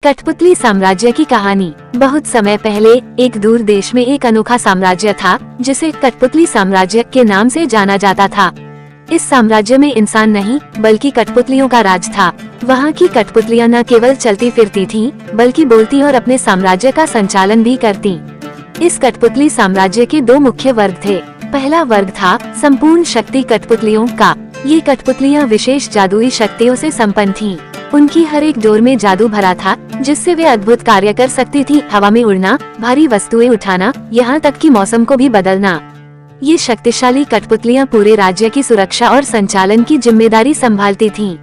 कठपुतली साम्राज्य की कहानी। बहुत समय पहले एक दूर देश में एक अनोखा साम्राज्य था जिसे कठपुतली साम्राज्य के नाम से जाना जाता था। इस साम्राज्य में इंसान नहीं बल्कि कठपुतलियों का राज था। वहाँ की कठपुतलियाँ न केवल चलती फिरती थीं, बल्कि बोलती और अपने साम्राज्य का संचालन भी करती। इस कठपुतली साम्राज्य के दो मुख्य वर्ग थे। पहला वर्ग था संपूर्ण शक्ति कठपुतलियों का। ये कठपुतलियाँ विशेष जादुई शक्तियों से संपन्न थीं। उनकी हर एक डोर में जादू भरा था जिससे वे अद्भुत कार्य कर सकती थी। हवा में उड़ना, भारी वस्तुएं उठाना, यहाँ तक कि मौसम को भी बदलना। ये शक्तिशाली कठपुतलियाँ पूरे राज्य की सुरक्षा और संचालन की जिम्मेदारी संभालती थीं।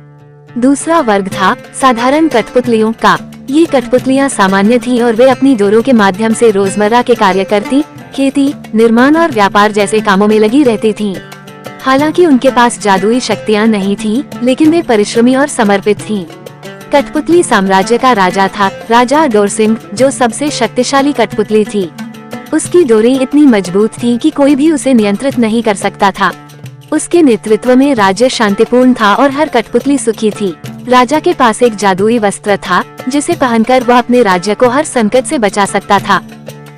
दूसरा वर्ग था साधारण कठपुतलियों का। ये कठपुतलियाँ सामान्य थीं और वे अपनी डोरों के माध्यम से रोजमर्रा के कार्य करती, खेती, निर्माण और व्यापार जैसे कामों में लगी रहती थीं। हालांकि उनके पास जादुई शक्तियाँ नहीं थीं, लेकिन वे परिश्रमी और समर्पित थीं। कठपुतली साम्राज्य का राजा था राजा डोरसिंह, जो सबसे शक्तिशाली कठपुतली थी। उसकी डोरें इतनी मजबूत थीं कि कोई भी उसे नियंत्रित नहीं कर सकता था। उसके नेतृत्व में राज्य शांतिपूर्ण था और हर कठपुतली सुखी थी। राजा के पास एक जादुई वस्त्र था जिसे पहनकर वह अपने राज्य को हर संकट से बचा सकता था।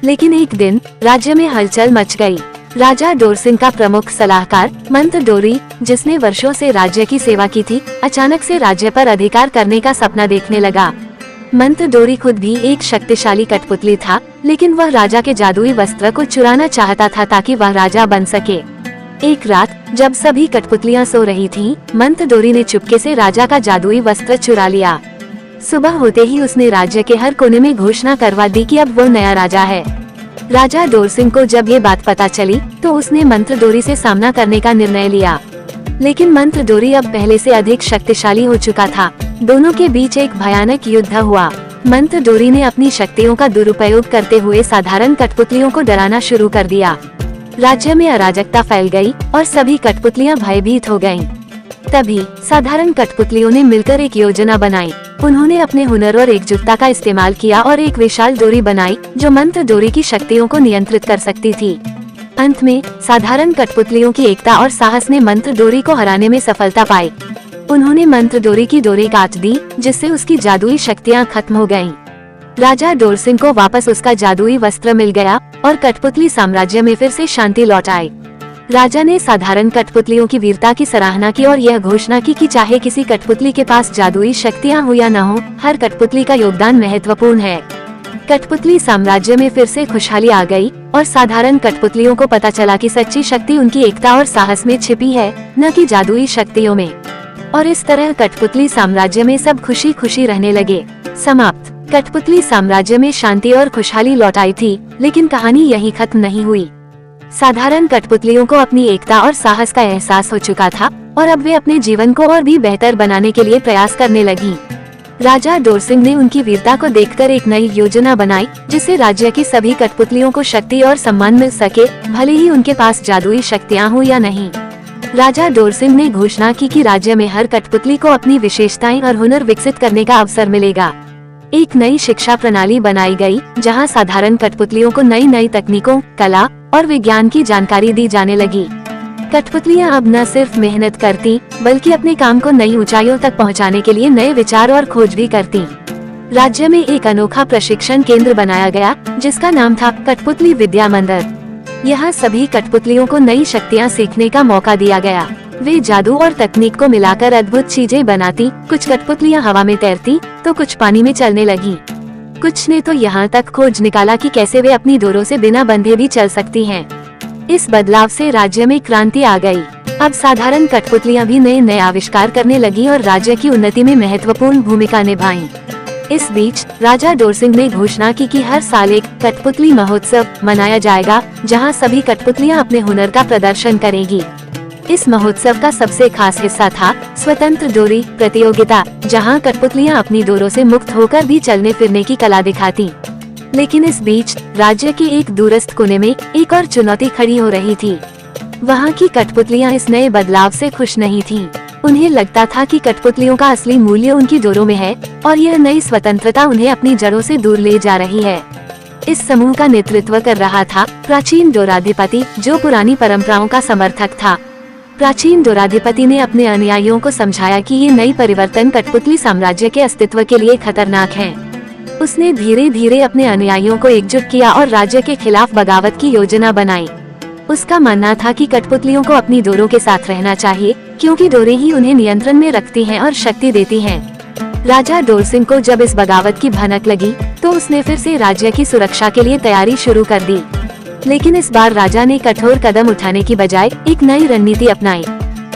लेकिन एक दिन राज्य में हलचल मच गई। राजा डोरसिंह का प्रमुख सलाहकार मंत्र डोरी, जिसने वर्षों से राज्य की सेवा की थी, अचानक से राज्य पर अधिकार करने का सपना देखने लगा। मंत्र डोरी खुद भी एक शक्तिशाली कठपुतली था, लेकिन वह राजा के जादुई वस्त्र को चुराना चाहता था ताकि वह राजा बन सके। एक रात जब सभी कठपुतलियां सो रही थीं, मंत्र डोरी ने चुपके से राजा का जादुई वस्त्र चुरा लिया। सुबह होते ही उसने राज्य के हर कोने में घोषणा करवा दी कि अब वो नया राजा है। राजा डोरसिंह को जब ये बात पता चली तो उसने मंत्र डोरी से सामना करने का निर्णय लिया। लेकिन मंत्र डोरी अब पहले से अधिक शक्तिशाली हो चुका था। दोनों के बीच एक भयानक युद्ध हुआ। मंत्र डोरी ने अपनी शक्तियों का दुरुपयोग करते हुए साधारण कठपुतलियों को डराना शुरू कर दिया। राज्य में अराजकता फैल गई और सभी कठपुतलियां भयभीत हो गयीं। तभी साधारण कठपुतलियों ने मिलकर एक योजना बनाई। उन्होंने अपने हुनर और एकजुटता का इस्तेमाल किया और एक विशाल डोरी बनाई जो मंत्र डोरी की शक्तियों को नियंत्रित कर सकती थी। अंत में साधारण कठपुतलियों की एकता और साहस ने मंत्र डोरी को हराने में सफलता पाई। उन्होंने मंत्र डोरी की डोरी काट दी, जिससे उसकी जादुई शक्तियाँ खत्म हो गयीं। राजा डोरसिंह को वापस उसका जादुई वस्त्र मिल गया और कठपुतली साम्राज्य में फिर से शांति लौट आई। राजा ने साधारण कठपुतलियों की वीरता की सराहना की और यह घोषणा की कि चाहे किसी कठपुतली के पास जादुई शक्तियां हो या न हो, हर कठपुतली का योगदान महत्वपूर्ण है। कठपुतली साम्राज्य में फिर से खुशहाली आ गई और साधारण कठपुतलियों को पता चला कि सच्ची शक्ति उनकी एकता और साहस में छिपी है, न कि जादुई शक्तियों में। और इस तरह कठपुतली साम्राज्य में सब खुशी खुशी रहने लगे। समाप्त। कठपुतली साम्राज्य में शांति और खुशहाली लौट आई थी, लेकिन कहानी यहीं खत्म नहीं हुई। साधारण कठपुतलियों को अपनी एकता और साहस का एहसास हो चुका था और अब वे अपने जीवन को और भी बेहतर बनाने के लिए प्रयास करने लगी। राजा डोरसिंह ने उनकी वीरता को देखकर एक नई योजना बनाई जिससे राज्य की सभी कठपुतलियों को शक्ति और सम्मान मिल सके, भले ही उनके पास जादुई शक्तियां हो या नहीं। राजा डोरसिंह ने घोषणा की कि राज्य में हर कठपुतली को अपनी विशेषताएं और हुनर विकसित करने का अवसर मिलेगा। एक नई शिक्षा प्रणाली बनाई गई जहां साधारण कठपुतलियों को नई नई तकनीकों, कला और विज्ञान की जानकारी दी जाने लगी। कठपुतलियां अब न सिर्फ मेहनत करती, बल्कि अपने काम को नई ऊंचाइयों तक पहुंचाने के लिए नए विचार और खोज भी करती। राज्य में एक अनोखा प्रशिक्षण केंद्र बनाया गया जिसका नाम था कठपुतली विद्या मंदिर। यहाँ सभी कठपुतलियों को नई शक्तियाँ सीखने का मौका दिया गया। वे जादू और तकनीक को मिलाकर अद्भुत चीजें बनाती। कुछ कठपुतलियाँ हवा में तैरती तो कुछ पानी में चलने लगी। कुछ ने तो यहाँ तक खोज निकाला कि कैसे वे अपनी डोरों से बिना बंधे भी चल सकती हैं। इस बदलाव से राज्य में क्रांति आ गई। अब साधारण कठपुतलियाँ भी नए नए आविष्कार करने लगी और राज्य की उन्नति में महत्वपूर्ण भूमिका निभाई। इस बीच राजा डोरसिंह ने घोषणा की कि हर साल एक कठपुतली महोत्सव मनाया जाएगा जहाँ सभी कठपुतलियाँ अपने हुनर का प्रदर्शन करेगी। इस महोत्सव का सबसे खास हिस्सा था स्वतंत्र डोरी प्रतियोगिता, जहां कठपुतलियां अपनी डोरों से मुक्त होकर भी चलने फिरने की कला दिखाती। लेकिन इस बीच राज्य के एक दूरस्थ कोने में एक और चुनौती खड़ी हो रही थी। वहां की कठपुतलियां इस नए बदलाव से खुश नहीं थीं। उन्हें लगता था कि कठपुतलियों का असली मूल्य उनकी डोरों में है और यह नई स्वतंत्रता उन्हें अपनी जड़ों से दूर ले जा रही है। इस समूह का नेतृत्व कर रहा था प्राचीन डोराधिपति, जो पुरानी परंपराओं का समर्थक था। प्राचीन डोराधिपति ने अपने अनुयायियों को समझाया कि ये नई परिवर्तन कठपुतली साम्राज्य के अस्तित्व के लिए खतरनाक हैं। उसने धीरे धीरे अपने अनुयायियों को एकजुट किया और राज्य के खिलाफ बगावत की योजना बनाई। उसका मानना था कि कठपुतलियों को अपनी डोरों के साथ रहना चाहिए, क्योंकि डोरें ही उन्हें नियंत्रण में रखती हैं और शक्ति देती हैं। राजा डोरसिंह को जब इस बगावत की भनक लगी तो उसने फिर से राज्य की सुरक्षा के लिए तैयारी शुरू कर दी। लेकिन इस बार राजा ने कठोर कदम उठाने की बजाय एक नई रणनीति अपनाई।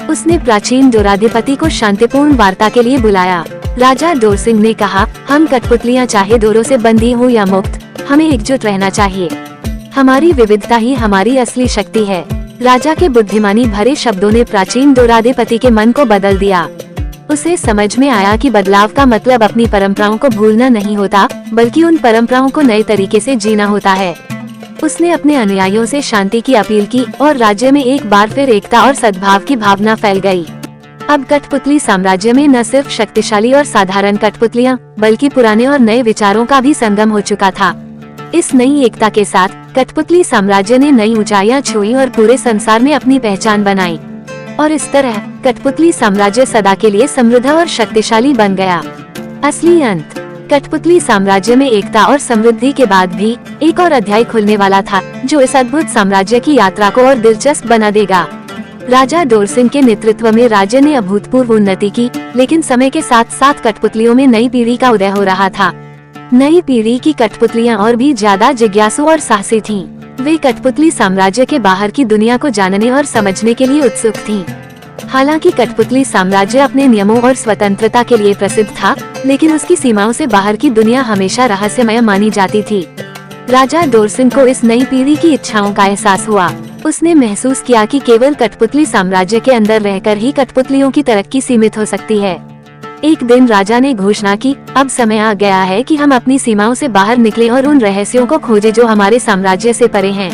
उसने प्राचीन डोराधिपति को शांतिपूर्ण वार्ता के लिए बुलाया। राजा डोरसिंह ने कहा, हम कठपुतलियां चाहे डोरों से बंधी हो या मुक्त, हमें एकजुट रहना चाहिए। हमारी विविधता ही हमारी असली शक्ति है। राजा के बुद्धिमानी भरे शब्दों ने प्राचीन डोराधिपति के मन को बदल दिया। उसे समझ में आया कि बदलाव का मतलब अपनी परंपराओं को भूलना नहीं होता, बल्कि उन परंपराओं को नए तरीके से जीना होता है। उसने अपने अनुयायियों से शांति की अपील की और राज्य में एक बार फिर एकता और सद्भाव की भावना फैल गई। अब कठपुतली साम्राज्य में न सिर्फ शक्तिशाली और साधारण कठपुतलियां, बल्कि पुराने और नए विचारों का भी संगम हो चुका था। इस नई एकता के साथ कठपुतली साम्राज्य ने नई ऊंचाइयां छुई और पूरे संसार में अपनी पहचान बनाई। और इस तरह कठपुतली साम्राज्य सदा के लिए समृद्ध और शक्तिशाली बन गया। असली अंत। कठपुतली साम्राज्य में एकता और समृद्धि के बाद भी एक और अध्याय खुलने वाला था, जो इस अद्भुत साम्राज्य की यात्रा को और दिलचस्प बना देगा। राजा डोरसिंह के नेतृत्व में राज्य ने अभूतपूर्व उन्नति की, लेकिन समय के साथ साथ कठपुतलियों में नई पीढ़ी का उदय हो रहा था। नई पीढ़ी की कठपुतलियां और भी ज्यादा जिज्ञासु और साहसी थीं। वे कठपुतली साम्राज्य के बाहर की दुनिया को जानने और समझने के लिए उत्सुक थीं। हालांकि कठपुतली साम्राज्य अपने नियमों और स्वतंत्रता के लिए प्रसिद्ध था, लेकिन उसकी सीमाओं से बाहर की दुनिया हमेशा रहस्यमय मानी जाती थी। राजा डोरसिंह को इस नई पीढ़ी की इच्छाओं का एहसास हुआ। उसने महसूस किया कि केवल कठपुतली साम्राज्य के अंदर रहकर ही कठपुतलियों की तरक्की सीमित हो सकती है। एक दिन राजा ने घोषणा की, अब समय आ गया है कि हम अपनी सीमाओं से बाहर निकलें और उन रहस्यों को खोजें जो हमारे साम्राज्य से परे हैं।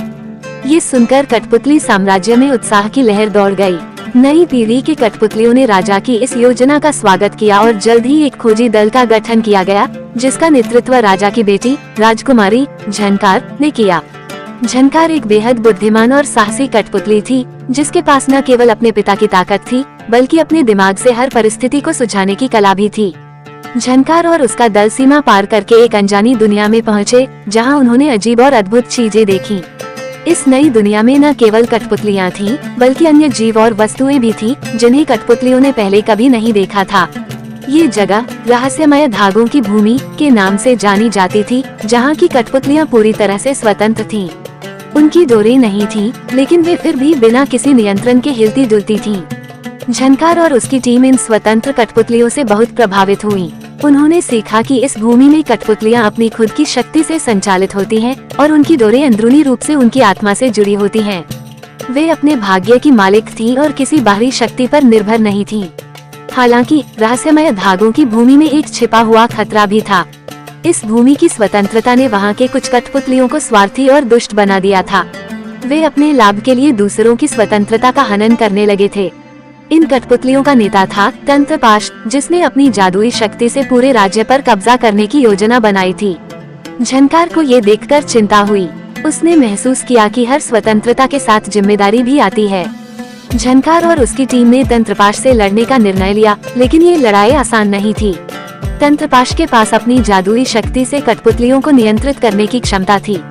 ये सुनकर कठपुतली साम्राज्य में उत्साह की लहर दौड़ गई। नई पीढ़ी के कठपुतलियों ने राजा की इस योजना का स्वागत किया और जल्द ही एक खोजी दल का गठन किया गया, जिसका नेतृत्व राजा की बेटी राजकुमारी झनकार ने किया। झनकार एक बेहद बुद्धिमान और साहसी कठपुतली थी, जिसके पास न केवल अपने पिता की ताकत थी, बल्कि अपने दिमाग से हर परिस्थिति को सुझाने की कला भी थी। झनकार और उसका दल सीमा पार करके एक अनजानी दुनिया में पहुँचे, जहाँ उन्होंने अजीब और अद्भुत चीजें देखी। इस नई दुनिया में न केवल कठपुतलियां थीं, बल्कि अन्य जीव और वस्तुएं भी थीं, जिन्हें कठपुतलियों ने पहले कभी नहीं देखा था। ये जगह रहस्यमय धागों की भूमि के नाम से जानी जाती थी, जहाँ की कठपुतलियां पूरी तरह से स्वतंत्र थीं। उनकी डोरें नहीं थीं, लेकिन वे फिर भी बिना किसी नियंत्रण के हिलती डुलती थीं। झनकार और उसकी टीम इन स्वतंत्र कठपुतलियों से बहुत प्रभावित हुई। उन्होंने सीखा कि इस भूमि में कठपुतलियां अपनी खुद की शक्ति से संचालित होती हैं और उनकी डोरें अंदरूनी रूप से उनकी आत्मा से जुड़ी होती हैं। वे अपने भाग्य की मालिक थीं और किसी बाहरी शक्ति पर निर्भर नहीं थीं। हालांकि रहस्यमय धागों की भूमि में एक छिपा हुआ खतरा भी था। इस भूमि की स्वतंत्रता ने वहां के कुछ कठपुतलियों को स्वार्थी और दुष्ट बना दिया था। वे अपने लाभ के लिए दूसरों की स्वतंत्रता का हनन करने लगे थे। इन कठपुतलियों का नेता था तंत्रपाश, जिसने अपनी जादुई शक्ति से पूरे राज्य पर कब्जा करने की योजना बनाई थी। झनकार को ये देखकर चिंता हुई। उसने महसूस किया कि हर स्वतंत्रता के साथ जिम्मेदारी भी आती है। झनकार और उसकी टीम ने तंत्रपाश से लड़ने का निर्णय लिया, लेकिन ये लड़ाई आसान नहीं थी। तंत्रपाश के पास अपनी जादुई शक्ति से कठपुतलियों को नियंत्रित करने की क्षमता थी,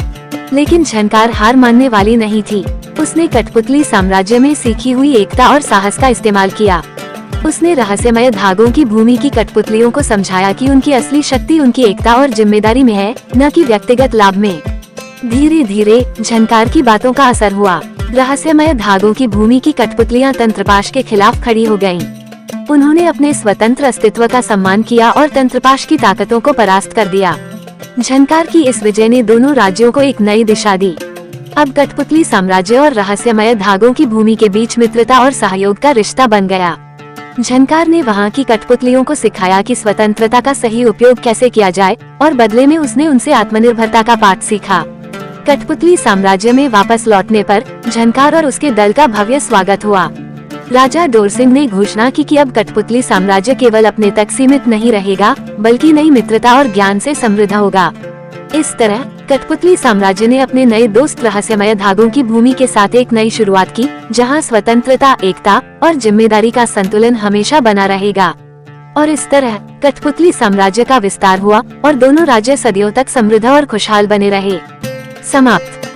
लेकिन झनकार हार मानने वाली नहीं थी। उसने कठपुतली साम्राज्य में सीखी हुई एकता और साहस का इस्तेमाल किया। उसने रहस्यमय धागों की भूमि की कठपुतलियों को समझाया कि उनकी असली शक्ति उनकी एकता और जिम्मेदारी में है, न कि व्यक्तिगत लाभ में। धीरे धीरे झनकार की बातों का असर हुआ। रहस्यमय धागों की भूमि की कठपुतलियां तंत्रपाश के खिलाफ खड़ी हो गयीं। उन्होंने अपने स्वतंत्र अस्तित्व का सम्मान किया और तंत्रपाश की ताकतों को परास्त कर दिया। झनकार की इस विजय ने दोनों राज्यों को एक नई दिशा दी। अब कठपुतली साम्राज्य और रहस्यमय धागों की भूमि के बीच मित्रता और सहयोग का रिश्ता बन गया। झनकार ने वहां की कठपुतलियों को सिखाया कि स्वतंत्रता का सही उपयोग कैसे किया जाए, और बदले में उसने उनसे आत्मनिर्भरता का पाठ सीखा। कठपुतली साम्राज्य में वापस लौटने पर झनकार और उसके दल का भव्य स्वागत हुआ। राजा डोरसिंह ने घोषणा की कि अब कठपुतली साम्राज्य केवल अपने तक सीमित नहीं रहेगा, बल्कि नई मित्रता और ज्ञान से समृद्ध होगा। इस तरह कठपुतली साम्राज्य ने अपने नए दोस्त रहस्यमय धागों की भूमि के साथ एक नई शुरुआत की, जहां स्वतंत्रता, एकता और जिम्मेदारी का संतुलन हमेशा बना रहेगा। और इस तरह कठपुतली साम्राज्य का विस्तार हुआ और दोनों राज्य सदियों तक समृद्ध और खुशहाल बने रहे। समाप्त।